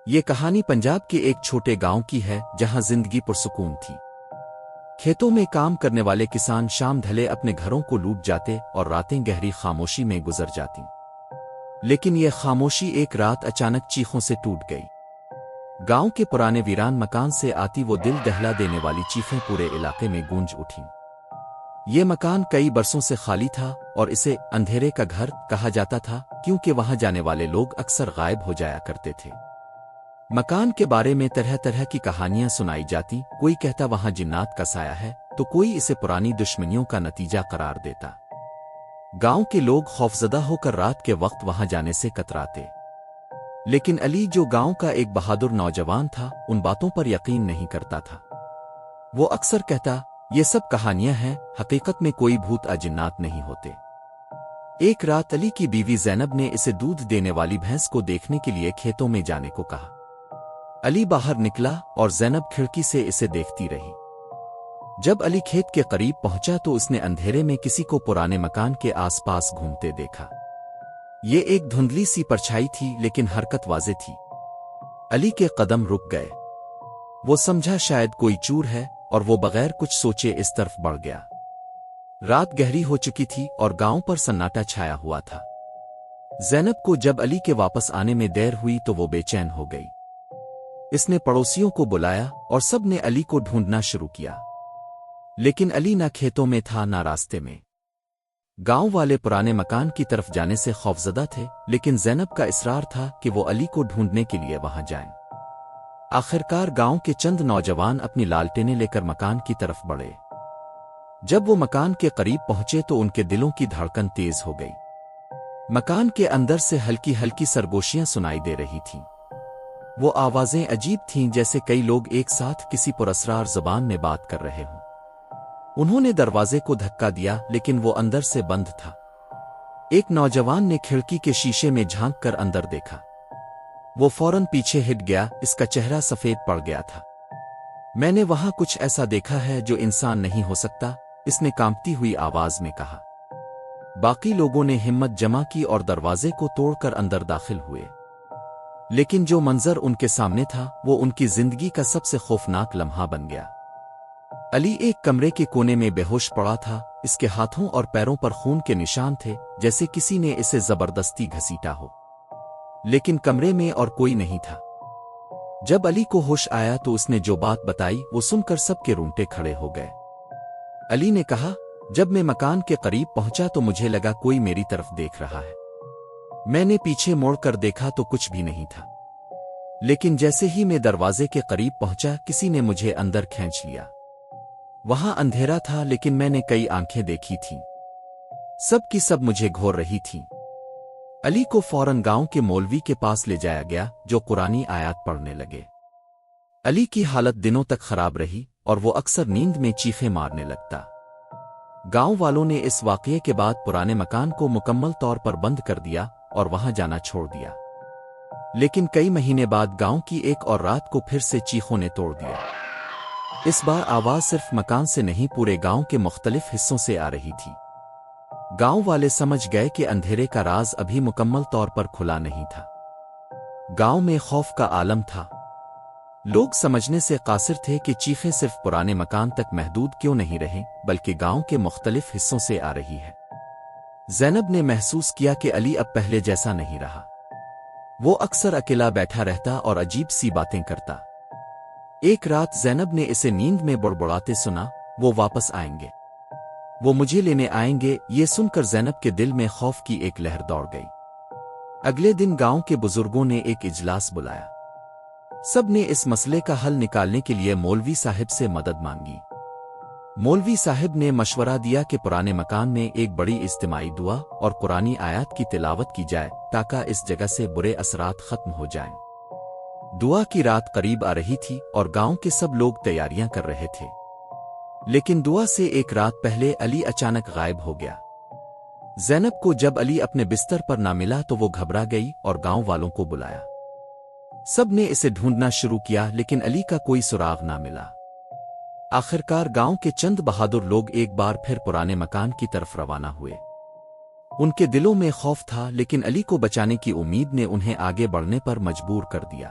یہ کہانی پنجاب کے ایک چھوٹے گاؤں کی ہے جہاں زندگی پرسکون تھی۔ کھیتوں میں کام کرنے والے کسان شام ڈھلے اپنے گھروں کو لوٹ جاتے اور راتیں گہری خاموشی میں گزر جاتیں۔ لیکن یہ خاموشی ایک رات اچانک چیخوں سے ٹوٹ گئی۔ گاؤں کے پرانے ویران مکان سے آتی وہ دل دہلا دینے والی چیخیں پورے علاقے میں گونج اٹھیں۔ یہ مکان کئی برسوں سے خالی تھا اور اسے اندھیرے کا گھر کہا جاتا تھا کیونکہ وہاں جانے والے لوگ اکثر غائب ہو جایا کرتے تھے۔ مکان کے بارے میں طرح طرح کی کہانیاں سنائی جاتی، کوئی کہتا وہاں جنات کا سایہ ہے تو کوئی اسے پرانی دشمنیوں کا نتیجہ قرار دیتا۔ گاؤں کے لوگ خوفزدہ ہو کر رات کے وقت وہاں جانے سے کتراتے، لیکن علی جو گاؤں کا ایک بہادر نوجوان تھا ان باتوں پر یقین نہیں کرتا تھا۔ وہ اکثر کہتا یہ سب کہانیاں ہیں، حقیقت میں کوئی بھوت جنات نہیں ہوتے۔ ایک رات علی کی بیوی زینب نے اسے دودھ دینے والی بھینس کو دیکھنے کے لیے کھیتوں میں جانے کو کہا۔ علی باہر نکلا اور زینب کھڑکی سے اسے دیکھتی رہی۔ جب علی کھیت کے قریب پہنچا تو اس نے اندھیرے میں کسی کو پرانے مکان کے آس پاس گھومتے دیکھا۔ یہ ایک دھندلی سی پرچھائی تھی لیکن حرکت واضح تھی۔ علی کے قدم رک گئے۔ وہ سمجھا شاید کوئی چور ہے اور وہ بغیر کچھ سوچے اس طرف بڑھ گیا۔ رات گہری ہو چکی تھی اور گاؤں پر سناٹا چھایا ہوا تھا۔ زینب کو جب علی کے واپس آنے میں دیر ہوئی تو وہ بے چین ہو گئی۔ اس نے پڑوسیوں کو بلایا اور سب نے علی کو ڈھونڈنا شروع کیا، لیکن علی نہ کھیتوں میں تھا نہ راستے میں۔ گاؤں والے پرانے مکان کی طرف جانے سے خوفزدہ تھے، لیکن زینب کا اصرار تھا کہ وہ علی کو ڈھونڈنے کے لیے وہاں جائیں۔ آخرکار گاؤں کے چند نوجوان اپنی لالٹینیں لے کر مکان کی طرف بڑھے۔ جب وہ مکان کے قریب پہنچے تو ان کے دلوں کی دھڑکن تیز ہو گئی۔ مکان کے اندر سے ہلکی ہلکی سرگوشیاں سنائی دے رہی تھیں۔ وہ آوازیں عجیب تھیں جیسے کئی لوگ ایک ساتھ کسی پراسرار زبان میں بات کر رہے ہوں۔ انہوں نے دروازے کو دھکا دیا لیکن وہ اندر سے بند تھا۔ ایک نوجوان نے کھڑکی کے شیشے میں جھانک کر اندر دیکھا۔ وہ فوراً پیچھے ہٹ گیا، اس کا چہرہ سفید پڑ گیا تھا۔ میں نے وہاں کچھ ایسا دیکھا ہے جو انسان نہیں ہو سکتا، اس نے کانپتی ہوئی آواز میں کہا۔ باقی لوگوں نے ہمت جمع کی اور دروازے کو توڑ کر اندر داخل ہوئے، لیکن جو منظر ان کے سامنے تھا وہ ان کی زندگی کا سب سے خوفناک لمحہ بن گیا۔ علی ایک کمرے کے کونے میں بے ہوش پڑا تھا، اس کے ہاتھوں اور پیروں پر خون کے نشان تھے جیسے کسی نے اسے زبردستی گھسیٹا ہو، لیکن کمرے میں اور کوئی نہیں تھا۔ جب علی کو ہوش آیا تو اس نے جو بات بتائی وہ سن کر سب کے رونگٹے کھڑے ہو گئے۔ علی نے کہا، جب میں مکان کے قریب پہنچا تو مجھے لگا کوئی میری طرف دیکھ رہا ہے۔ میں نے پیچھے موڑ کر دیکھا تو کچھ بھی نہیں تھا، لیکن جیسے ہی میں دروازے کے قریب پہنچا کسی نے مجھے اندر کھینچ لیا۔ وہاں اندھیرا تھا لیکن میں نے کئی آنکھیں دیکھی تھیں، سب کی سب مجھے گھور رہی تھیں۔ علی کو فوراً گاؤں کے مولوی کے پاس لے جایا گیا جو قرآنی آیات پڑھنے لگے۔ علی کی حالت دنوں تک خراب رہی اور وہ اکثر نیند میں چیخیں مارنے لگتا۔ گاؤں والوں نے اس واقعے کے بعد پرانے مکان کو مکمل طور پر بند کر دیا اور وہاں جانا چھوڑ دیا۔ لیکن کئی مہینے بعد گاؤں کی ایک اور رات کو پھر سے چیخوں نے توڑ دیا۔ اس بار آواز صرف مکان سے نہیں پورے گاؤں کے مختلف حصوں سے آ رہی تھی۔ گاؤں والے سمجھ گئے کہ اندھیرے کا راز ابھی مکمل طور پر کھلا نہیں تھا۔ گاؤں میں خوف کا عالم تھا۔ لوگ سمجھنے سے قاصر تھے کہ چیخیں صرف پرانے مکان تک محدود کیوں نہیں رہیں بلکہ گاؤں کے مختلف حصوں سے آ رہی ہے۔ زینب نے محسوس کیا کہ علی اب پہلے جیسا نہیں رہا۔ وہ اکثر اکیلا بیٹھا رہتا اور عجیب سی باتیں کرتا۔ ایک رات زینب نے اسے نیند میں بڑبڑاتے سنا، وہ واپس آئیں گے، وہ مجھے لینے آئیں گے۔ یہ سن کر زینب کے دل میں خوف کی ایک لہر دوڑ گئی۔ اگلے دن گاؤں کے بزرگوں نے ایک اجلاس بلایا۔ سب نے اس مسئلے کا حل نکالنے کے لیے مولوی صاحب سے مدد مانگی۔ مولوی صاحب نے مشورہ دیا کہ پرانے مکان میں ایک بڑی اجتماعی دعا اور قرآنی آیات کی تلاوت کی جائے تاکہ اس جگہ سے برے اثرات ختم ہو جائیں۔ دعا کی رات قریب آ رہی تھی اور گاؤں کے سب لوگ تیاریاں کر رہے تھے، لیکن دعا سے ایک رات پہلے علی اچانک غائب ہو گیا۔ زینب کو جب علی اپنے بستر پر نہ ملا تو وہ گھبرا گئی اور گاؤں والوں کو بلایا۔ سب نے اسے ڈھونڈنا شروع کیا لیکن علی کا کوئی سراغ نہ ملا۔ آخرکار گاؤں کے چند بہادر لوگ ایک بار پھر پرانے مکان کی طرف روانہ ہوئے۔ ان کے دلوں میں خوف تھا لیکن علی کو بچانے کی امید نے انہیں آگے بڑھنے پر مجبور کر دیا۔